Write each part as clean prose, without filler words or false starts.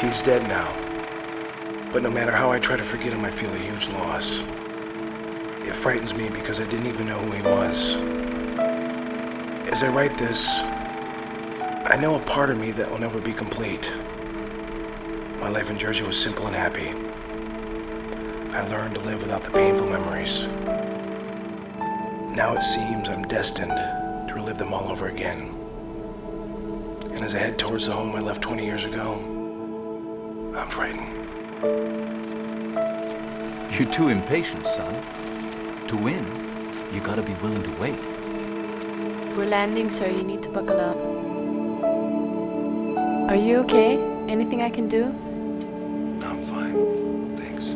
He's dead now. But no matter how I try to forget him, I feel a huge loss. It frightens me because I didn't even know who he was. As I write this, I know a part of me that will never be complete. My life in Jersey was simple and happy. I learned to live without the painful memories. Now it seems I'm destined to relive them all over again. And as I head towards the home I left 20 years ago, I'm frightened. You're too impatient, son. To win, you gotta be willing to wait. We're landing, sir. You need to buckle up. Are you okay? Anything I can do? I'm fine. Thanks.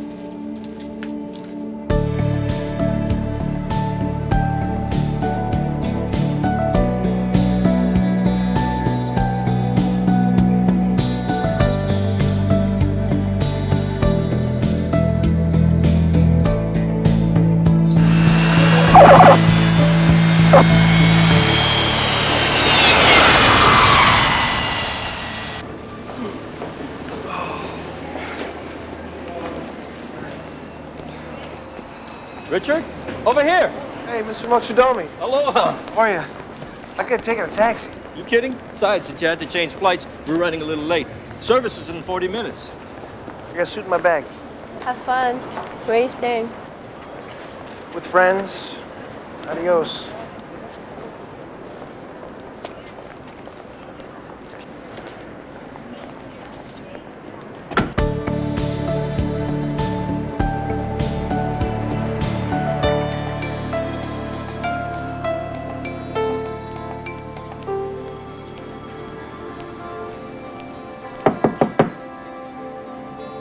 Richard, over here. Hey, Mr. Mochidomi. Aloha. How are you? I could have taken a taxi. You kidding? Besides, since you had to change flights, we're running a little late. Service is in 40 minutes. I got a suit in my bag. Have fun. Where are you staying? With friends. Adios.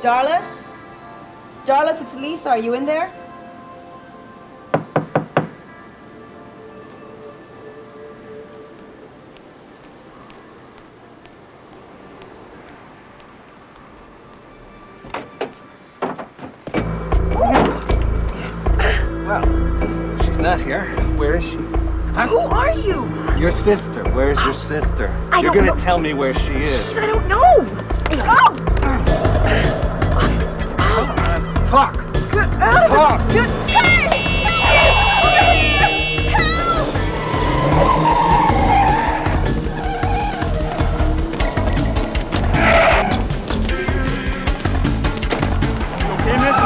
Darlis? Darlis, it's Lisa. Are you in there? Well, she's not here. Where is she? Who are you? Your sister. Where's your sister? I You're don't gonna know. tell me where she is. Jeez, I don't know. Oh! Talk. Get out of Talk. it! Hey! Help me! Over here! Help! Okay, miss?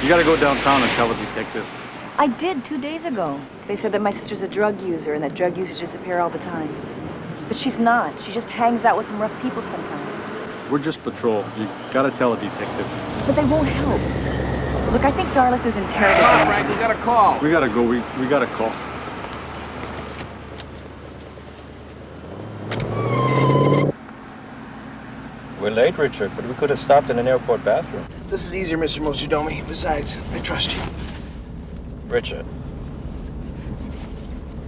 You gotta go downtown and tell the detective. I did 2 days ago. They said that my sister's a drug user and that drug users disappear all the time. But she's not. She just hangs out with some rough people sometimes. We're just patrol. You gotta tell a detective. But they won't help. Look, I think Darlis is in terrible Come on, hands. Frank, we got a call. We gotta go. We got a call. We're late, Richard, but we could have stopped in an airport bathroom. This is easier, Mr. Mochidomi. Besides, I trust you. Richard,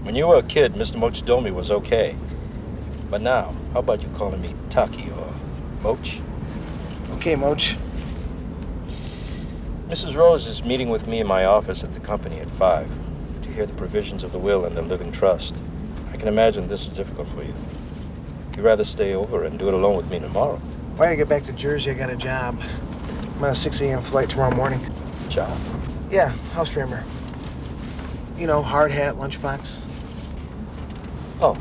when you were a kid, Mr. Mochidomi was okay. But now, how about you calling me Taki or Moch? Okay, Moch. Mrs. Rose is meeting with me in my office at the company at 5 to hear the provisions of the will and the living trust. I can imagine this is difficult for you. You'd rather stay over and do it alone with me tomorrow. If I get back to Jersey, I got a job. I'm on a 6 a.m. flight tomorrow morning. Job? Yeah, house framer. You know, hard hat, lunchbox. Oh,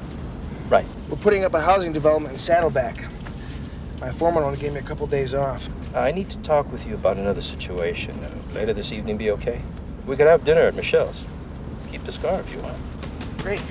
right. We're putting up a housing development in Saddleback. My foreman only gave me a couple days off. I need to talk with you about another situation. Later this evening be okay? We could have dinner at Michelle's. Keep the scar if you want. Great.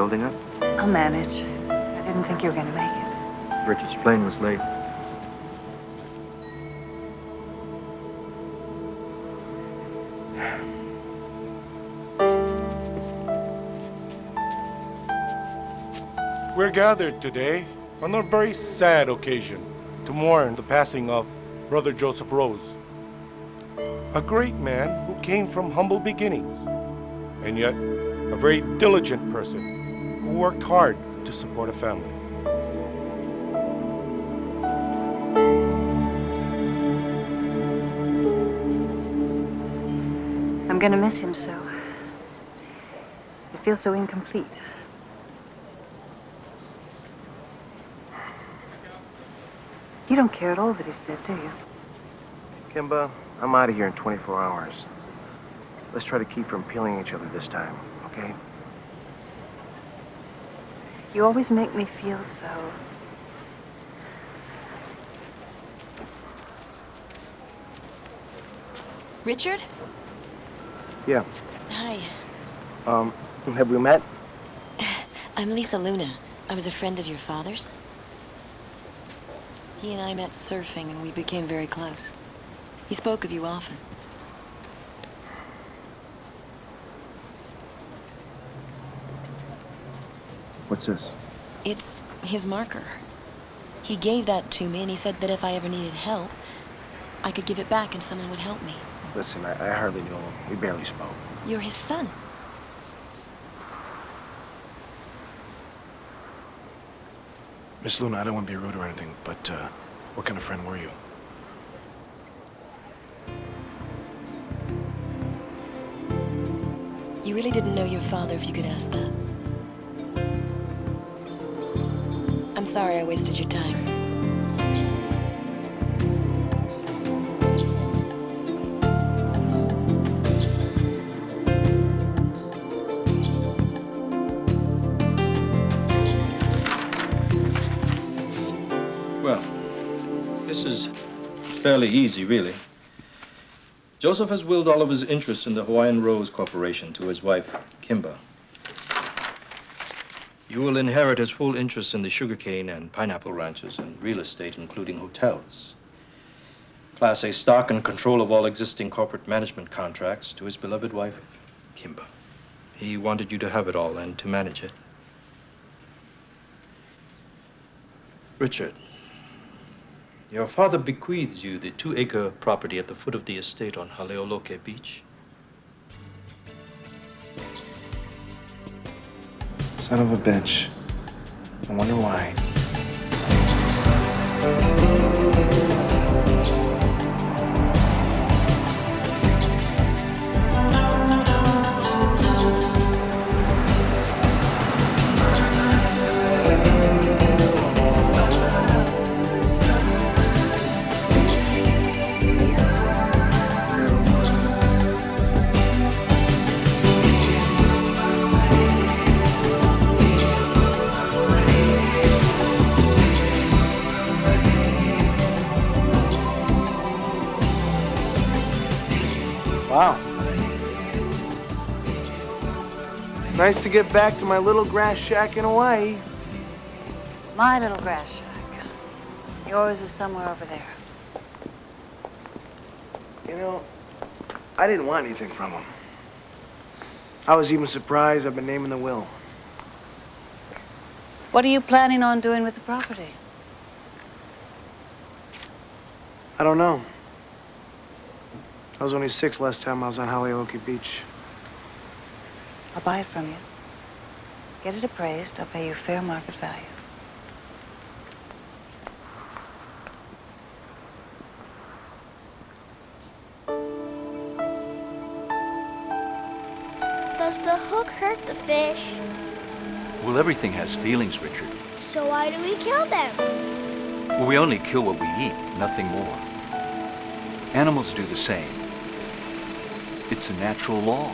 holding up? I'll manage. I didn't think you were gonna make it. Richard's plane was late. We're gathered today on a very sad occasion to mourn the passing of Brother Joseph Rose, a great man who came from humble beginnings, and yet a very diligent person who worked hard to support a family. I'm gonna miss him so. It feels so incomplete. You don't care at all that he's dead, do you? Kimba, I'm out of here in 24 hours. Let's try to keep from peeling each other this time, okay? You always make me feel so... Richard? Yeah. Hi. Have we met? I'm Lisa Luna. I was a friend of your father's. He and I met surfing, and we became very close. He spoke of you often. What's this? It's his marker. He gave that to me, and he said that if I ever needed help, I could give it back and someone would help me. Listen, I hardly knew him. We barely spoke. You're his son. Miss Luna, I don't want to be rude or anything, but what kind of friend were you? You really didn't know your father, if you could ask that. I'm sorry I wasted your time. Well, this is fairly easy, really. Joseph has willed all of his interests in the Hawaiian Rose Corporation to his wife, Kimba. You will inherit his full interest in the sugarcane and pineapple ranches and real estate, including hotels. Class A stock and control of all existing corporate management contracts to his beloved wife, Kimba. He wanted you to have it all and to manage it. Richard, your father bequeaths you the 2-acre property at the foot of the estate on Haleoloke Beach. Son of a bitch. I wonder why. Wow. Nice to get back to my little grass shack in Hawaii. My little grass shack. Yours is somewhere over there. You know, I didn't want anything from him. I was even surprised I've been naming the will. What are you planning on doing with the property? I don't know. I was only 6 last time I was on Haleoloke Beach. I'll buy it from you. Get it appraised. I'll pay you fair market value. Does the hook hurt the fish? Well, everything has feelings, Richard. So why do we kill them? Well, we only kill what we eat, nothing more. Animals do the same. It's a natural law.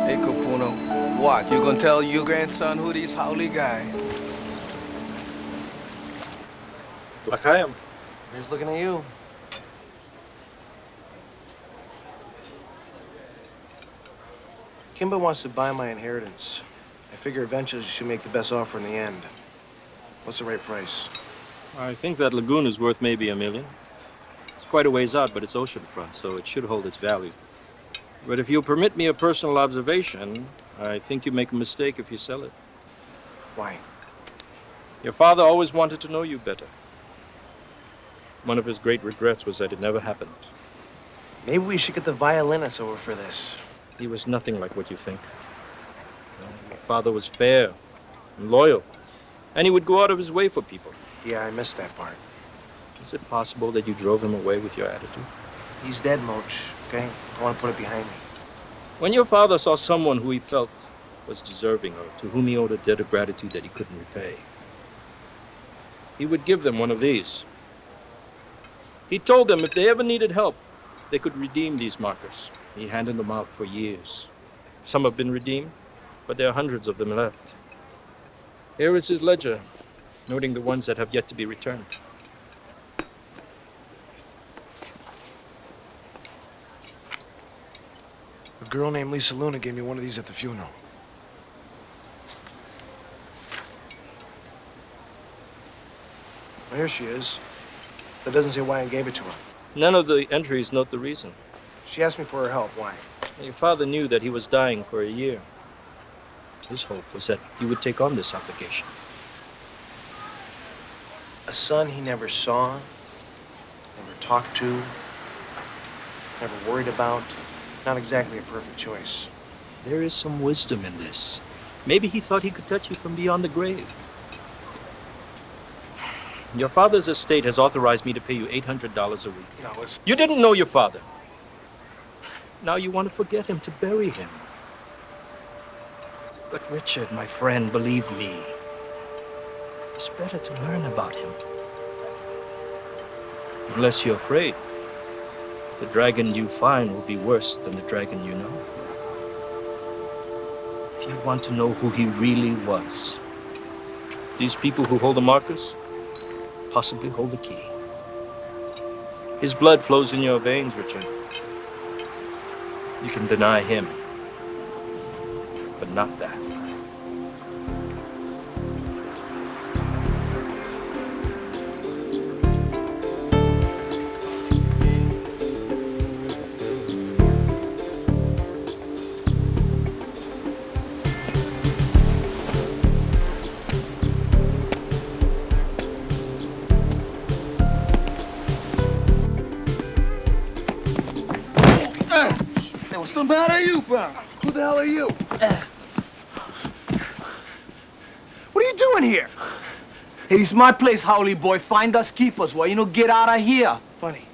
Hey, Capuno, what? You gonna tell your grandson who these Howley guy? Like I am. Here's looking at you. Kimba wants to buy my inheritance. I figure eventually she should make the best offer in the end. What's the right price? I think that lagoon is worth maybe $1 million. It's quite a ways out, but it's oceanfront, so it should hold its value. But if you'll permit me a personal observation, I think you make a mistake if you sell it. Why? Your father always wanted to know you better. One of his great regrets was that it never happened. Maybe we should get the violinist over for this. He was nothing like what you think. Your father was fair and loyal, and he would go out of his way for people. Yeah, I missed that part. Is it possible that you drove him away with your attitude? He's dead, Moch, okay? I want to put it behind me. When your father saw someone who he felt was deserving or to whom he owed a debt of gratitude that he couldn't repay, he would give them one of these. He told them if they ever needed help, they could redeem these markers. He handed them out for years. Some have been redeemed, but there are hundreds of them left. Here is his ledger, noting the ones that have yet to be returned. A girl named Lisa Luna gave me one of these at the funeral. Well, here she is. That doesn't say why I gave it to her. None of the entries note the reason. She asked me for her help. Why? Your father knew that he was dying for a year. His hope was that you would take on this obligation. A son he never saw, never talked to, never worried about. Not exactly a perfect choice. There is some wisdom in this. Maybe he thought he could touch you from beyond the grave. Your father's estate has authorized me to pay you $800 a week. No, it's... You didn't know your father. Now you want to forget him to bury him. But Richard, my friend, believe me, it's better to learn about him. Unless you're afraid, the dragon you find will be worse than the dragon you know. If you want to know who he really was, these people who hold the markers possibly hold the key. His blood flows in your veins, Richard. You can deny him, but not that. What's the matter with you, bro? Who the hell are you? What are you doing here? Hey, this is my place, Howley boy. Find us, keep us. Well, get out of here. Funny.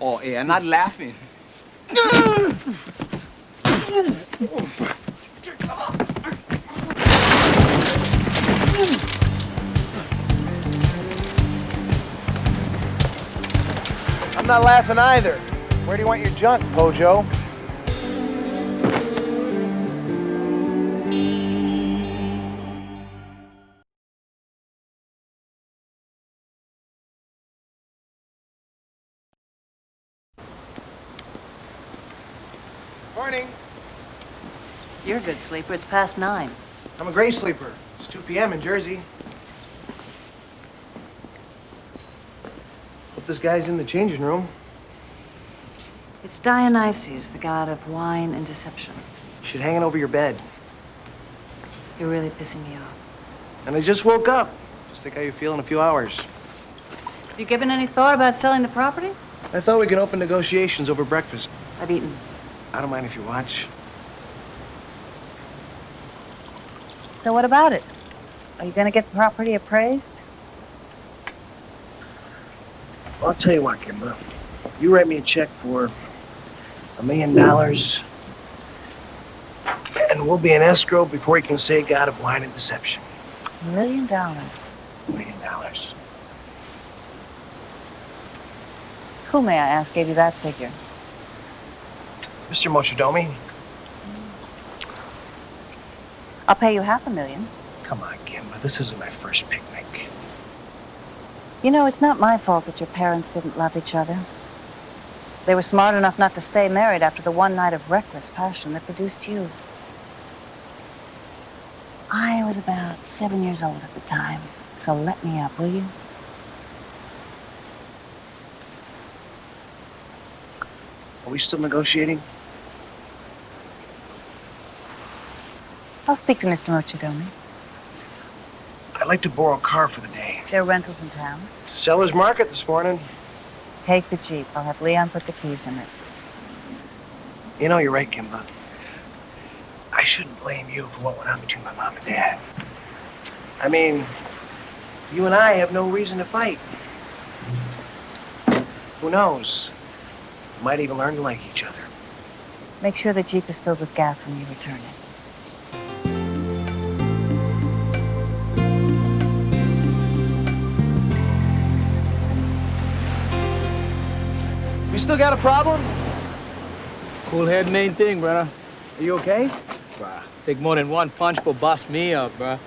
Oh, hey, I'm not laughing. I'm not laughing either. Where do you want your junk, Pojo? Morning. You're a good sleeper. It's past 9. I'm a great sleeper. It's 2 p.m. in Jersey. Hope this guy's in the changing room. It's Dionysus, the god of wine and deception. You should hang it over your bed. You're really pissing me off. And I just woke up. Just think how you feel in a few hours. Have you given any thought about selling the property? I thought we could open negotiations over breakfast. I've eaten. I don't mind if you watch. So what about it? Are you gonna get the property appraised? I'll tell you what, Kimber. You write me a check for $1 million, and we'll be in escrow before he can say God of wine and deception. $1 million. $1 million. Who, may I ask, gave you that figure? Mr. Mochidomi, I'll pay you $500,000. Come on, Kimba. This isn't my first picnic. You know, it's not my fault that your parents didn't love each other. They were smart enough not to stay married after the one night of reckless passion that produced you. I was about 7 years old at the time, so let me up, will you? Are we still negotiating? I'll speak to Mr. Mochigami. I'd like to borrow a car for the day. There are rentals in town. Seller's market this morning. Take the Jeep. I'll have Leon put the keys in it. You know, you're right, Kimba. I shouldn't blame you for what went on between my mom and dad. I mean, you and I have no reason to fight. Who knows? We might even learn to like each other. Make sure the Jeep is filled with gas when you return it. You still got a problem? Cool head, main thing, brother. Are you okay? Bruh, take more than one punch for bust me up, bruh.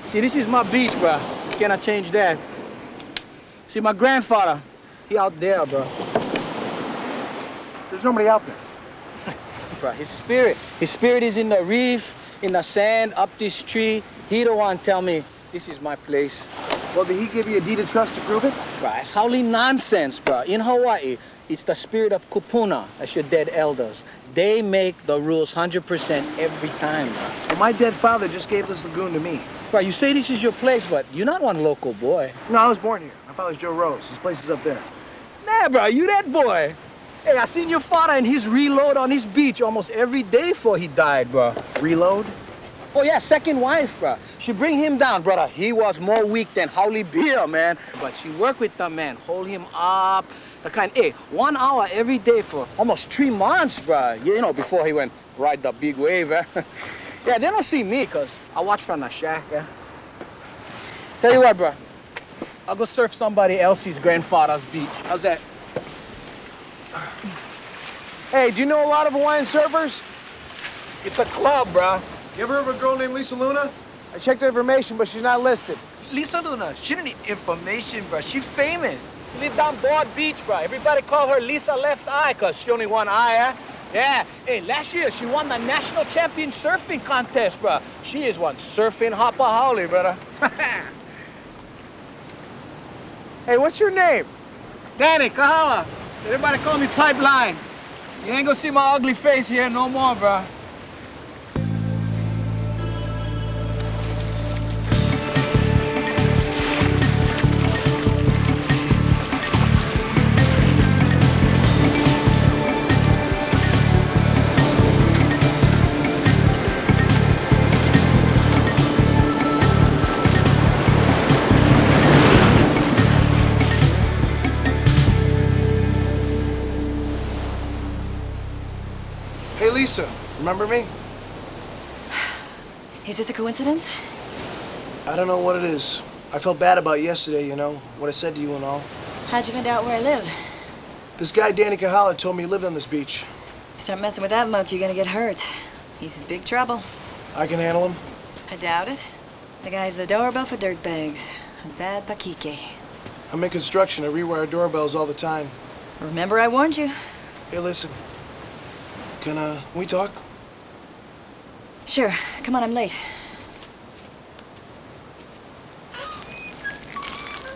See, this is my beach, bruh. Cannot change that. See, my grandfather, he out there, bruh. There's nobody out there. Bruh, his spirit is in the reef, in the sand, up this tree. He the one tell me, this is my place. Well, did he give you a deed of trust to prove it? Bruh, it's howly nonsense, bruh. In Hawaii, it's the spirit of kupuna, that's your dead elders. They make the rules 100% every time, bruh. Well, my dead father just gave this lagoon to me. Bruh, you say this is your place, but you're not one local boy. No, I was born here. My father's Joe Rose. His place is up there. Nah, bruh, you that boy. Hey, I seen your father in his reload on his beach almost every day before he died, bruh. Reload? Oh, yeah, second wife, bruh. She bring him down, brother. He was more weak than Howley Beer, man. But she worked with the man, hold him up. The kind, hey, 1 hour every day for almost 3 months, bruh. You know, before he went ride the big wave, eh? Yeah, they don't see me, because I watch from the shack, eh? Tell you what, bruh. I'll go surf somebody else's grandfather's beach. How's that? Hey, do you know a lot of Hawaiian surfers? It's a club, bruh. You ever heard of a girl named Lisa Luna? I checked her information, but she's not listed. Lisa Luna, she don't need information, bro. She famous. She live down Broad Beach, bro. Everybody call her Lisa Left Eye, because she only one eye, eh? Yeah. Hey, last year, she won the national champion surfing contest, bro. She is one surfing hopper howley, brother. Hey, what's your name? Danny, Kahala. Everybody call me Pipeline. You ain't gonna see my ugly face here no more, bro. Hey, Lisa, remember me? Is this a coincidence? I don't know what it is. I felt bad about yesterday, you know, what I said to you and all. How'd you find out where I live? This guy, Danny Kahala, told me he lived on this beach. Start messing with that much, you're gonna get hurt. He's in big trouble. I can handle him. I doubt it. The guy's a doorbell for dirtbags. A bad pakike. I'm in construction. I rewire doorbells all the time. Remember I warned you? Hey, listen. Can we talk? Sure. Come on, I'm late.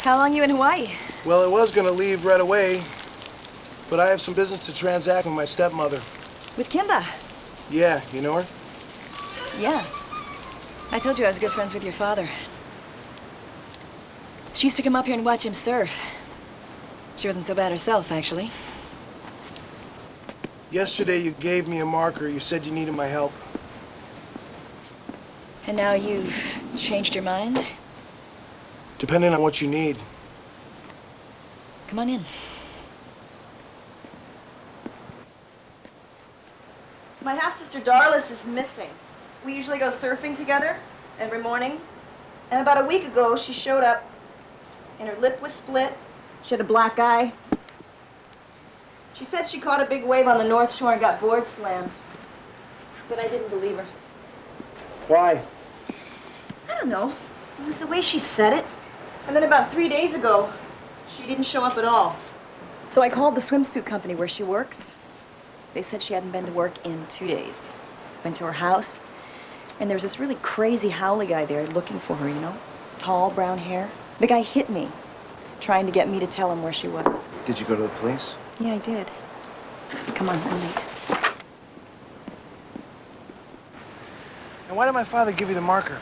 How long you in Hawaii? Well, I was gonna leave right away, but I have some business to transact with my stepmother. With Kimba? Yeah, you know her? Yeah. I told you I was good friends with your father. She used to come up here and watch him surf. She wasn't so bad herself, actually. Yesterday you gave me a marker. You said you needed my help. And now you've changed your mind? Depending on what you need. Come on in. My half-sister Darlis is missing. We usually go surfing together every morning. And about a week ago, she showed up and her lip was split. She had a black eye. She said she caught a big wave on the North Shore and got board slammed. But I didn't believe her. Why? I don't know. It was the way she said it. And then about 3 days ago, she didn't show up at all. So I called the swimsuit company where she works. They said she hadn't been to work in 2 days. Went to her house, and there was this really crazy howly guy there looking for her, you know? Tall, brown hair. The guy hit me, trying to get me to tell him where she was. Did you go to the police? Yeah, I did. Come on, I'm late. And why did my father give you the marker?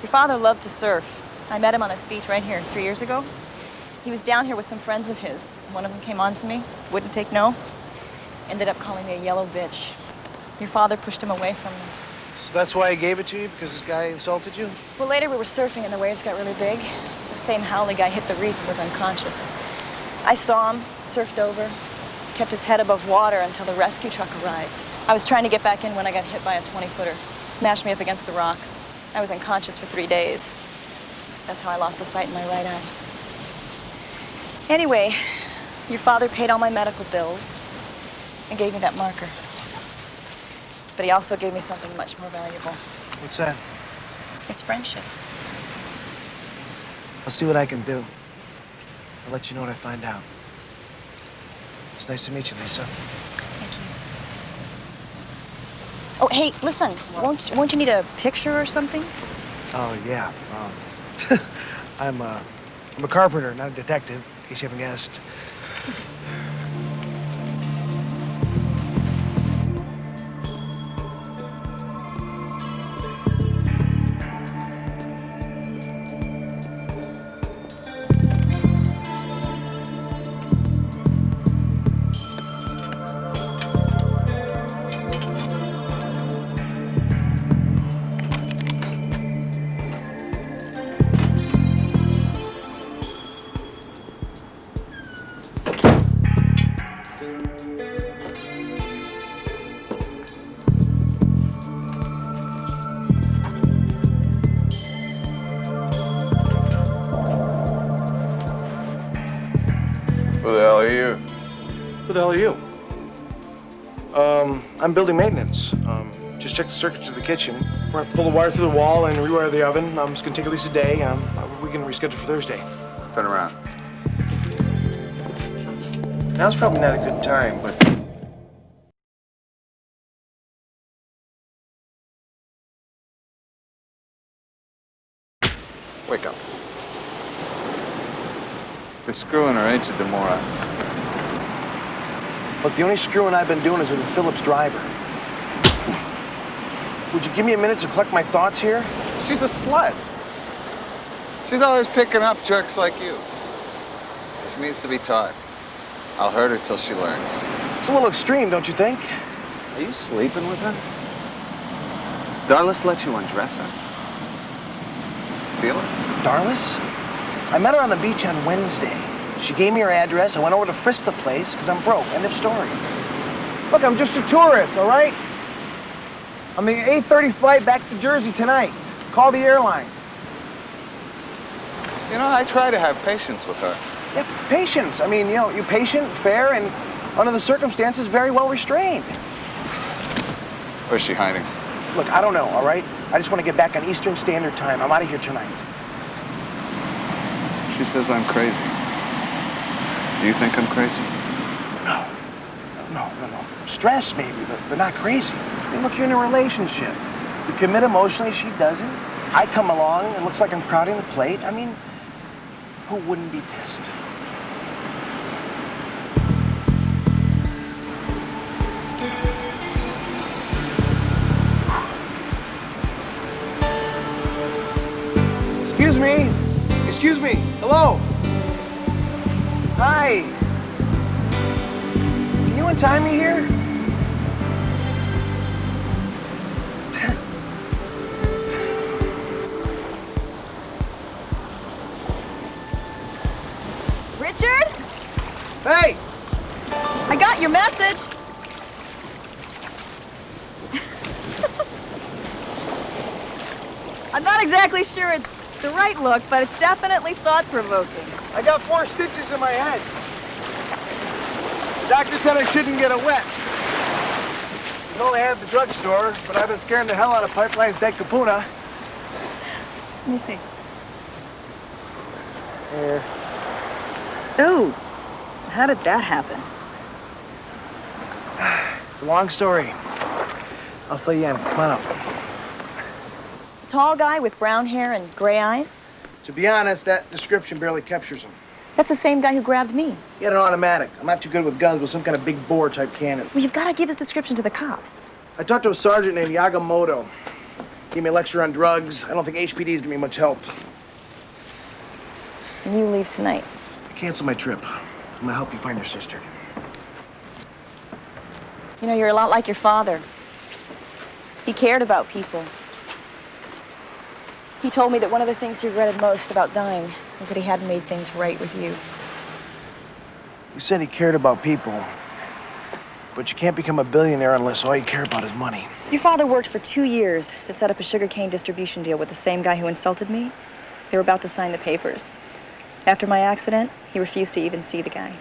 Your father loved to surf. I met him on this beach right here 3 years ago. He was down here with some friends of his. One of them came on to me, wouldn't take no. Ended up calling me a yellow bitch. Your father pushed him away from me. So that's why he gave it to you, because this guy insulted you? Well, later we were surfing and the waves got really big. The same howly guy hit the reef and was unconscious. I saw him, surfed over, kept his head above water until the rescue truck arrived. I was trying to get back in when I got hit by a 20-footer. Smashed me up against the rocks. I was unconscious for 3 days. That's how I lost the sight in my right eye. Anyway, your father paid all my medical bills and gave me that marker. But he also gave me something much more valuable. What's that? His friendship. I'll see what I can do. I'll let you know what I find out. It's nice to meet you, Lisa. Thank you. Oh, hey, listen. Won't you need a picture or something? Oh, yeah. I'm a carpenter, not a detective, in case you haven't guessed. Who the hell are you? Who the hell are you? I'm building maintenance. Just checked the circuits of the kitchen. We're gonna pull the wire through the wall and rewire the oven. It's gonna take at least a day. We can reschedule for Thursday. Turn around. Now's probably not a good time, but... Wake up. They're screwing her, ain't you, Demora? Look, the only screwing I've been doing is with a Phillips driver. Would you give me a minute to collect my thoughts here? She's a slut. She's always picking up jerks like you. She needs to be taught. I'll hurt her till she learns. It's a little extreme, don't you think? Are you sleeping with her? Darlis let you undress her. Feel it? Darlis? I met her on the beach on Wednesday. She gave me her address. I went over to frisk the place because I'm broke. End of story. Look, I'm just a tourist, all right? I'm the 8:30 flight back to Jersey tonight. Call the airline. You know, I try to have patience with her. Yeah, patience. I mean, you're patient, fair, and under the circumstances, very well restrained. Where's she hiding? Look, I don't know, all right? I just want to get back on Eastern Standard Time. I'm out of here tonight. She says I'm crazy. Do you think I'm crazy? No. Stress, maybe, but not crazy. I mean, look, you're in a relationship. You commit emotionally, she doesn't. I come along, it looks like I'm crowding the plate. I mean, who wouldn't be pissed? Excuse me. Excuse me. Hello. Hi. Can you untie me here? Richard? Hey! I got your message. I'm not exactly sure it's the right look, but it's definitely thought-provoking. I got 4 stitches in my head. The doctor said I shouldn't get it wet. It's all I had at the drugstore, but I've been scaring the hell out of Pipeline's dead kapuna. Let me see. Here. Ooh, how did that happen? It's a long story. I'll fill you in. Come on up. Tall guy with brown hair and gray eyes? To be honest, that description barely captures him. That's the same guy who grabbed me. He had an automatic. I'm not too good with guns, but some kind of big bore type cannon. Well, you've got to give his description to the cops. I talked to a sergeant named Yagamoto. Gave me a lecture on drugs. I don't think HPD is gonna be much help. And you leave tonight. I cancel my trip. I'm gonna help you find your sister. You know, you're a lot like your father. He cared about people. He told me that one of the things he regretted most about dying was that he hadn't made things right with you. He said he cared about people, but you can't become a billionaire unless all you care about is money. Your father worked for 2 years to set up a sugarcane distribution deal with the same guy who insulted me. They were about to sign the papers. After my accident, he refused to even see the guy.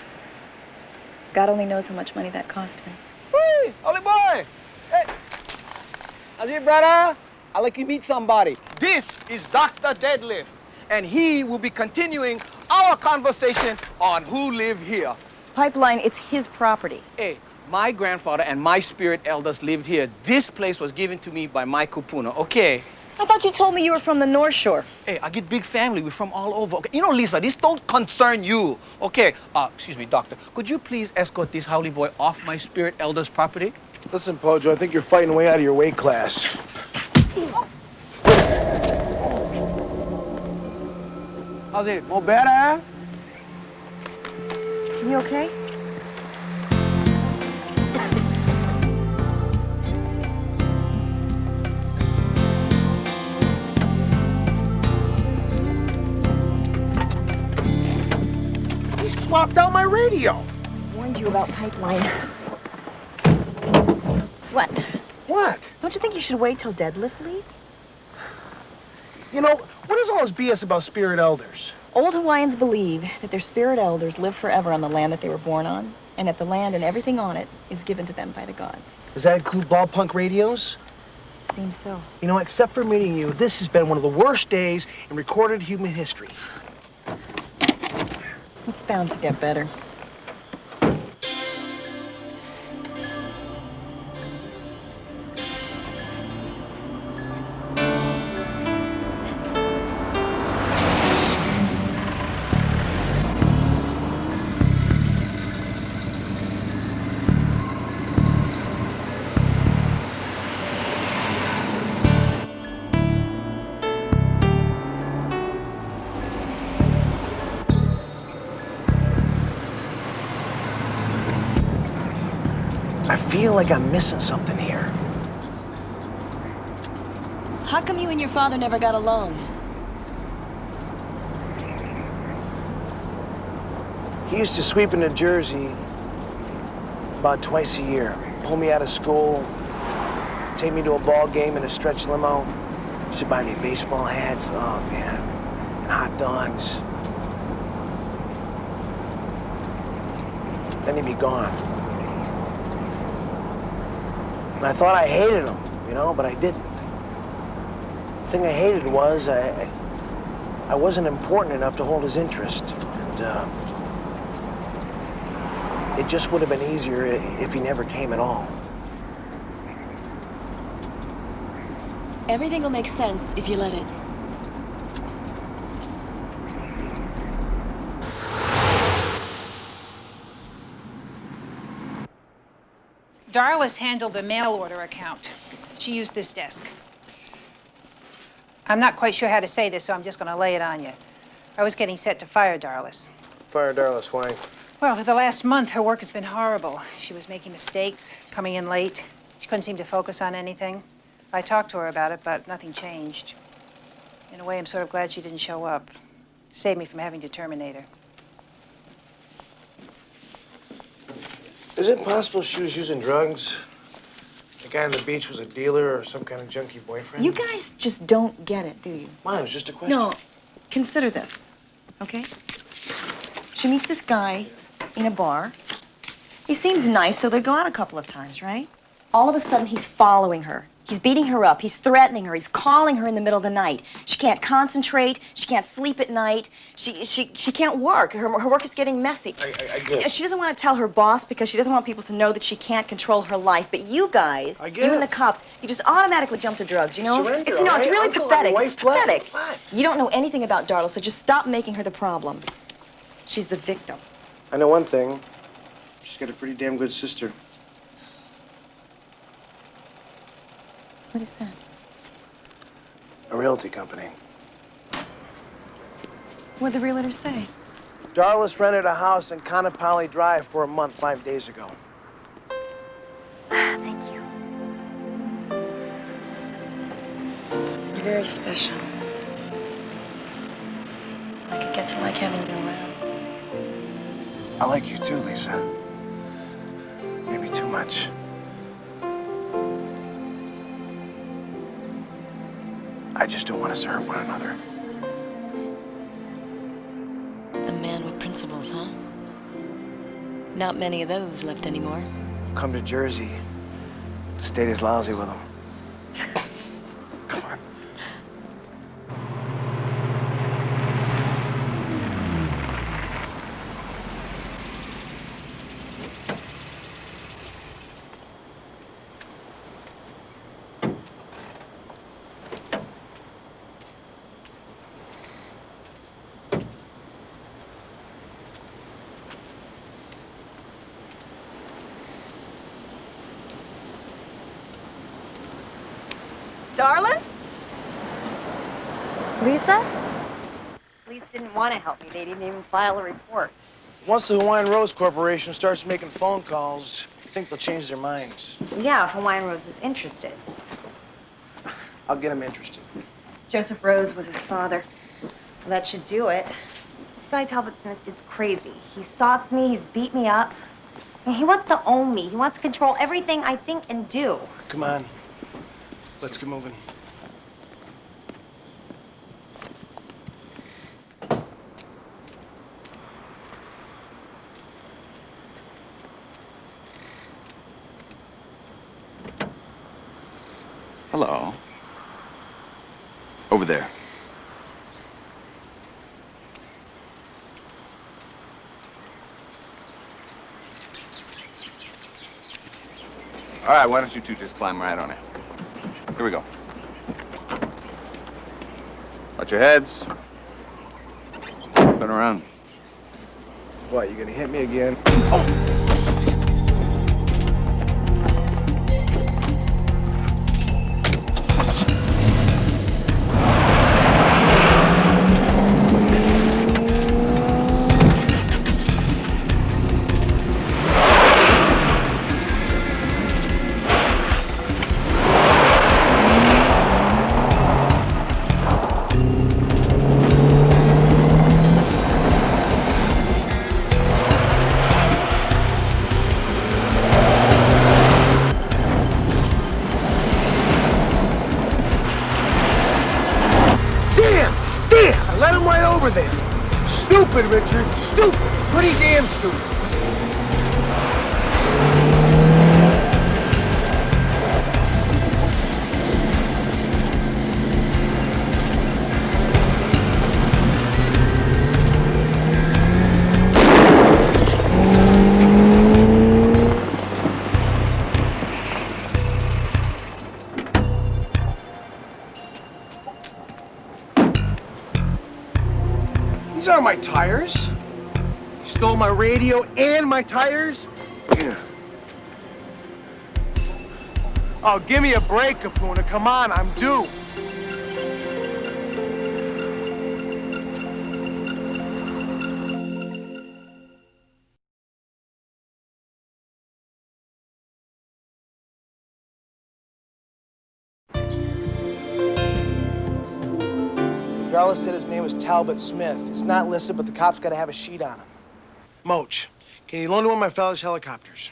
God only knows how much money that cost him. Hey, Ollie boy! Hey! How's it, brother? I'd like you meet somebody. This is Dr. Deadlift, and he will be continuing our conversation on who live here. Pipeline, it's his property. Hey, my grandfather and my spirit elders lived here. This place was given to me by my kupuna, okay? I thought you told me you were from the North Shore. Hey, I get big family. We're from all over. Okay? You know, Lisa, this don't concern you. Okay, excuse me, doctor. Could you please escort this howly boy off my spirit elder's property? Listen, Pojo, I think you're fighting way out of your weight class. How's it? More better? You okay? He swapped out my radio. Warned you about Pipeline. What? What? Don't you think you should wait till Deadlift leaves? You know, what is all this BS about spirit elders? Old Hawaiians believe that their spirit elders live forever on the land that they were born on, and that the land and everything on it is given to them by the gods. Does that include ballpunk radios? Seems so. You know, except for meeting you, this has been one of the worst days in recorded human history. It's bound to get better. I feel like I'm missing something here. How come you and your father never got along? He used to sweep in New Jersey about twice a year. Pull me out of school, take me to a ball game in a stretch limo. She'd buy me baseball hats, oh man, and hot dogs. Then he'd be gone. And I thought I hated him, you know, but I didn't. The thing I hated was I wasn't important enough to hold his interest. And it just would have been easier if he never came at all. Everything will make sense if you let it. Darlis handled the mail order account. She used this desk. I'm not quite sure how to say this, so I'm just going to lay it on you. I was getting set to fire Darlis. Fire Darlis, why? Well, for the last month, her work has been horrible. She was making mistakes, coming in late. She couldn't seem to focus on anything. I talked to her about it, but nothing changed. In a way, I'm sort of glad she didn't show up. Saved me from having to terminate her. Is it possible she was using drugs? The guy on the beach was a dealer or some kind of junkie boyfriend? You guys just don't get it, do you? Mine, it was just a question. No, consider this, okay? She meets this guy in a bar. He seems nice, so they go out a couple of times, right? All of a sudden, he's following her, He's beating her up. He's threatening her. He's calling her in the middle of the night. She can't concentrate. She can't sleep at night. She can't work. Her work is getting messy. I get. She doesn't want to tell her boss because she doesn't want people to know that she can't control her life. But you guys, even the cops, you just automatically jump to drugs, you know? Surrender, It's, you know, it's all right? really Uncle, let pathetic. your It's wife play. pathetic. What? You don't know anything about Darlis, so just stop making her the problem. She's the victim. I know one thing. She's got a pretty damn good sister. What is that? A realty company. What'd the realtor say? Darlis rented a house in Conopoli Drive for a month 5 days ago. Thank you. You're very special. I could get to like having you around. I like you too, Lisa. Maybe too much. I just don't want us to hurt one another. A man with principles, huh? Not many of those left anymore. Come to Jersey. The state is lousy with them. Come on. Darlis? Lisa? Police didn't want to help me. They didn't even file a report. Once the Hawaiian Rose Corporation starts making phone calls, I think they'll change their minds. Yeah, Hawaiian Rose is interested. I'll get them interested. Joseph Rose was his father. Well, that should do it. This guy Talbot Smith is crazy. He stalks me, he's beat me up. And he wants to own me. He wants to control everything I think and do. Come on. Let's get moving. Hello. Over there. All right, why don't you two just climb right on in? Here we go. Watch your heads. Turn around. What, you gonna hit me again? Oh! Stupid, Richard. Stupid. Pretty damn stupid. These aren't my tires. You stole my radio and my tires? Yeah. Oh, give me a break, Kapuna. Come on, I'm due. Darlis said his name was Talbot Smith. It's not listed, but the cops got to have a sheet on him. Moach, can you loan one of my fellas' helicopters?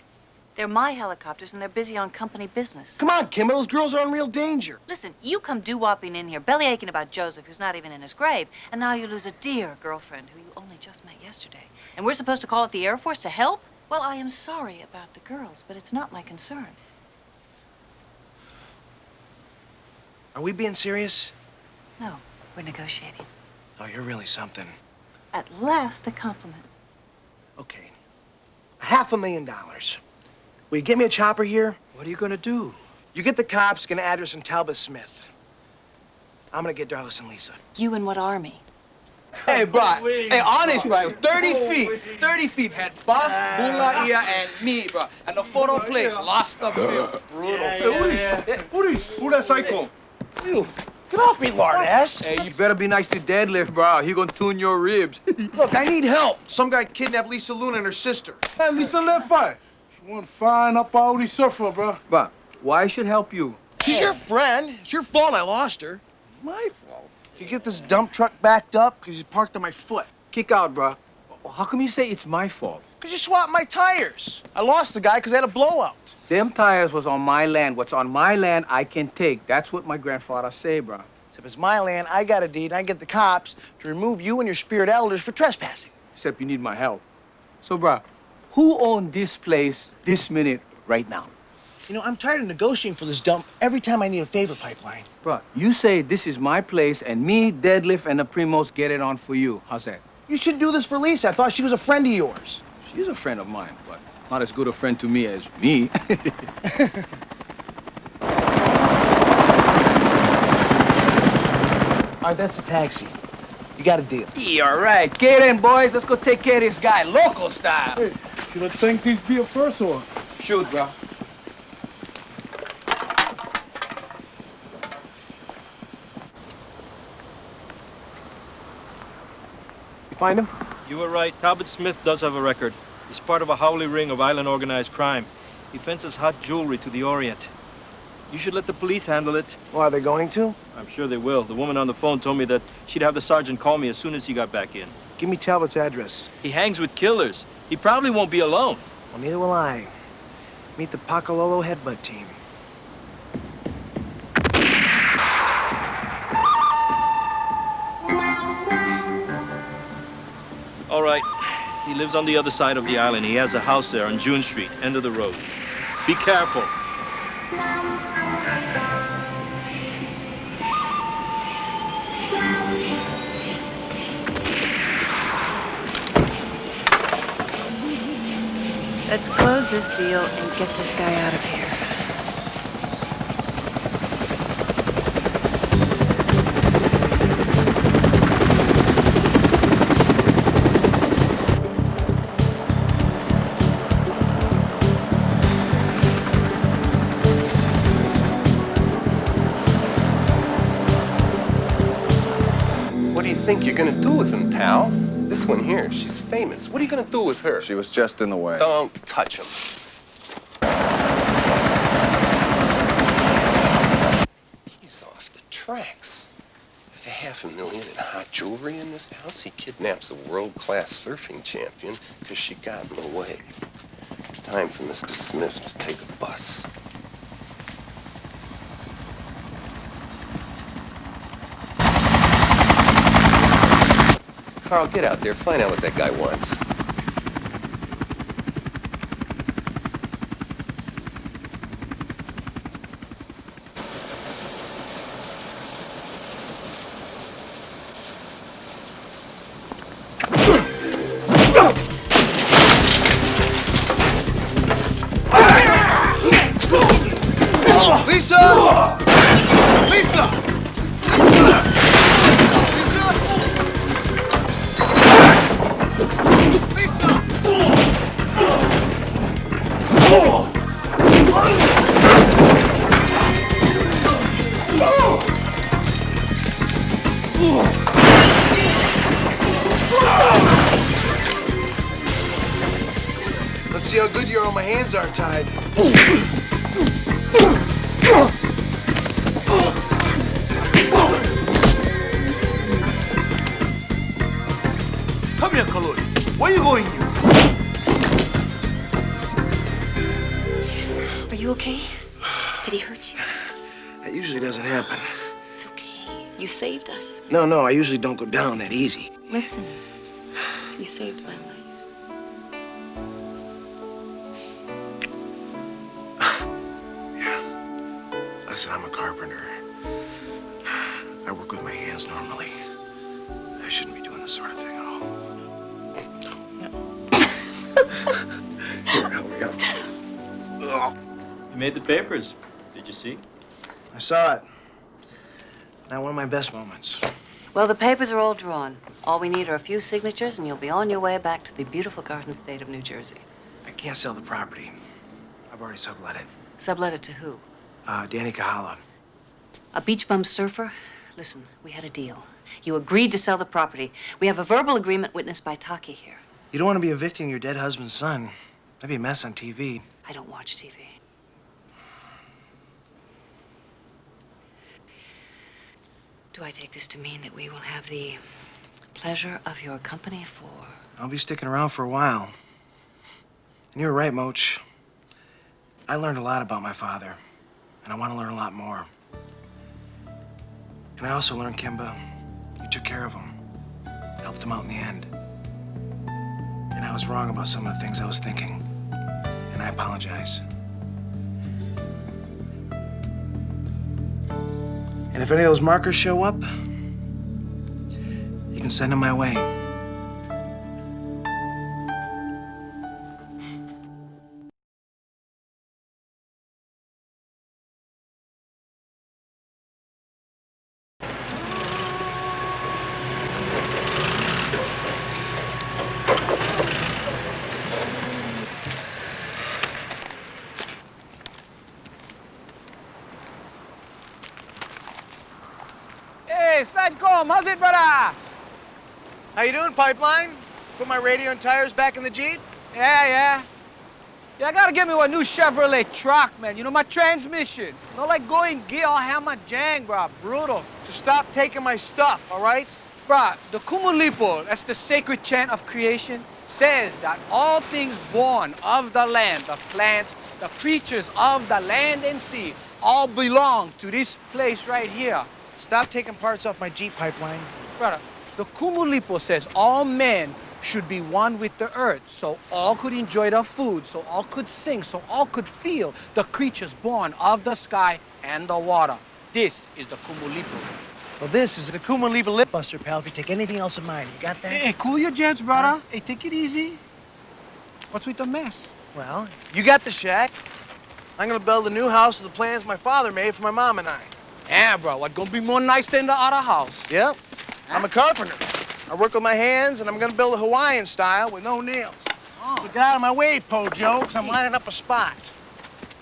They're my helicopters, and they're busy on company business. Come on, Kim, those girls are in real danger. Listen, you come doo-wopping in here, belly aching about Joseph, who's not even in his grave, and now you lose a dear girlfriend who you only just met yesterday. And we're supposed to call it the Air Force to help? Well, I am sorry about the girls, but it's not my concern. Are we being serious? No, we're negotiating. Oh, you're really something. At last, a compliment. Okay. $500,000. Will you get me a chopper here? What are you gonna do? You get the cops, get an address in Talbot Smith. I'm gonna get Darlis and Lisa. You and what army? Hey, bro. Hey, honest, bro. 30 feet. 30 feet. Had Buff, Bula, and me, bro. And the photo plays. Lost the field. Brutal. Who that psycho? You. Get off me, lard ass. Hey, you better be nice to Deadlift, bro. He gonna tune your ribs. Look, I need help. Some guy kidnapped Lisa Luna and her sister. Hey, Lisa left fine. She went fine up all these surfer, bro. Bro, why should help you? She's your friend. It's your fault I lost her. My fault. You get this dump truck backed up because you parked on my foot. Kick out, bro. How come you say it's my fault? Because you swapped my tires. I lost the guy because I had a blowout. Them tires was on my land. What's on my land, I can take. That's what my grandfather say, bro. Except it's my land, I got a deed, and I get the cops to remove you and your spirit elders for trespassing. Except you need my help. So, bro, who owns this place this minute right now? You know, I'm tired of negotiating for this dump every time I need a favor pipeline. Bro, you say this is my place, and me, Deadlift, and the Primos get it on for you. How's that? You should do this for Lisa. I thought she was a friend of yours. She's a friend of mine, but not as good a friend to me as me. All right, that's a taxi. You got a deal. Yeah, all right. Get in, boys. Let's go take care of this guy, local style. Hey, should I thank these beer first or? Shoot, bro. You find him? You were right. Talbot Smith does have a record. He's part of a Howley ring of island organized crime. He fences hot jewelry to the Orient. You should let the police handle it. Well, are they going to? I'm sure they will. The woman on the phone told me that she'd have the sergeant call me as soon as he got back in. Give me Talbot's address. He hangs with killers. He probably won't be alone. Well, neither will I. Meet the Pacololo headbutt team. All right. He lives on the other side of the island. He has a house there on June Street, end of the road. Be careful. Let's close this deal and get this guy out of here. What do you think you're gonna do with him, pal? This one here, she's famous. What are you gonna do with her? She was just in the way. Don't touch him. He's off the tracks. With $500,000 in hot jewelry in this house, he kidnaps a world-class surfing champion because she got in the way. It's time for Mr. Smith to take a bus. Carl, get out there. Find out what that guy wants. Lisa! Lisa! Let's see how good you are when my hands aren't tied. Come here, Kaluri. Where are you going here? Are you okay? Did he hurt you? That usually doesn't happen. It's okay. You saved us. No, I usually don't go down that easy. Listen. You saved my life. Listen, I'm a carpenter. hands normally. I shouldn't be doing this sort of thing at all. Here, hurry up. You made the papers. Did you see? I saw it. Now, one of my best moments. Well, the papers are all drawn. All we need are a few signatures, and you'll be on your way back to the beautiful Garden State of New Jersey. I can't sell the property. I've already sublet it. Sublet it to who? Danny Kahala. A beach bum surfer? Listen, we had a deal. You agreed to sell the property. We have a verbal agreement witnessed by Taki here. You don't want to be evicting your dead husband's son. That'd be a mess on TV. I don't watch TV. Do I take this to mean that we will have the pleasure of your company for... I'll be sticking around for a while. And you're right, Moach. I learned a lot about my father, and I want to learn a lot more. And I also learned, Kimba, you took care of him, helped him out in the end. And I was wrong about some of the things I was thinking, and I apologize. And if any of those markers show up, you can send them my way. Hey, Sadcom, how's it, brother? How you doing, Pipeline? Put my radio and tires back in the Jeep? Yeah, I gotta get me a new Chevrolet truck, man. You know, my transmission. Not like going gear all hammer jang, bro. Brutal. Just stop taking my stuff, all right? Bruh, the Kumulipo, that's the sacred chant of creation, says that all things born of the land, the plants, the creatures of the land and sea, all belong to this place right here. Stop taking parts off my Jeep, Pipeline. Brother, the Kumulipo says all men should be one with the earth, so all could enjoy the food, so all could sing, so all could feel the creatures born of the sky and the water. This is the Kumulipo. Well, this is the Kumulipo Lip Buster, pal, if you take anything else of mine. You got that? Hey, cool your jets, brother. Hey, take it easy. What's with the mess? Well, you got the shack. I'm gonna build a new house with the plans my father made for my mom and I. Yeah, bro, what gonna be more nice than the other house? Yep. I'm a carpenter. I work with my hands, and I'm gonna build a Hawaiian style with no nails. Oh. So get out of my way, Pojo, because I'm lining up a spot.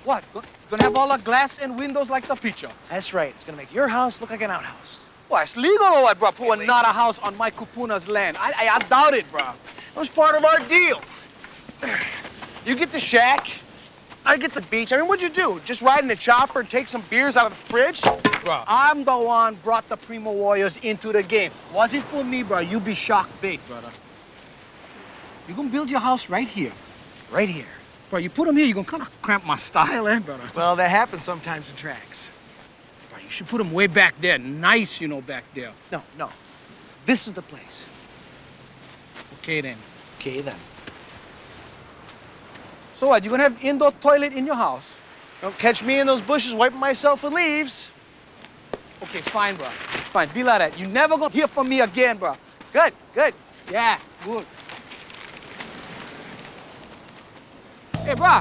What? Gonna have all the glass and windows like the picture? That's right. It's gonna make your house look like an outhouse. Well, it's legal or what, bro? Put another house on my kupuna's land. I doubt it, bro. It was part of our deal. You get the shack, I get the beach. I mean, what'd you do? Just ride in the chopper and take some beers out of the fridge? Bro, I'm the one brought the Primo Warriors into the game. Was it for me, bro, you'd be shocked big, brother. You're gonna build your house right here. Right here. Bro, you put them here, you're gonna kind of cramp my style, eh, brother? Well, that happens sometimes in tracks. Bro, you should put them way back there. Nice, you know, back there. No. This is the place. Okay, then. Okay, then. So what, you gonna have indoor toilet in your house? Don't catch me in those bushes wiping myself with leaves. Okay, fine, bro. Fine, be like that. You never gonna hear from me again, bro. Good. Yeah, good. Hey, bro.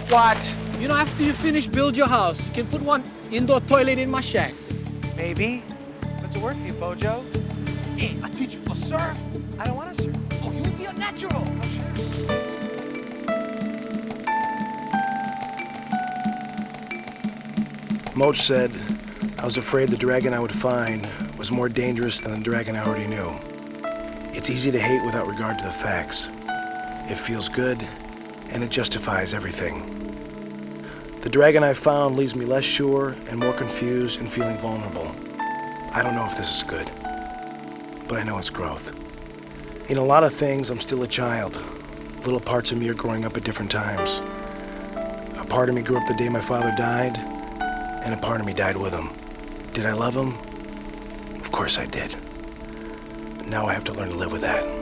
What? You know, after you finish build your house, you can put one indoor toilet in my shack. Maybe. What's it worth to you, Pojo? Hey, I teach you for surf. I don't want to surf. Oh, you would be a natural. Oh, sure. Moach said, I was afraid the dragon I would find was more dangerous than the dragon I already knew. It's easy to hate without regard to the facts. It feels good, and it justifies everything. The dragon I found leaves me less sure and more confused and feeling vulnerable. I don't know if this is good, but I know it's growth. In a lot of things, I'm still a child. Little parts of me are growing up at different times. A part of me grew up the day my father died, and a part of me died with him. Did I love him? Of course I did. Now I have to learn to live with that.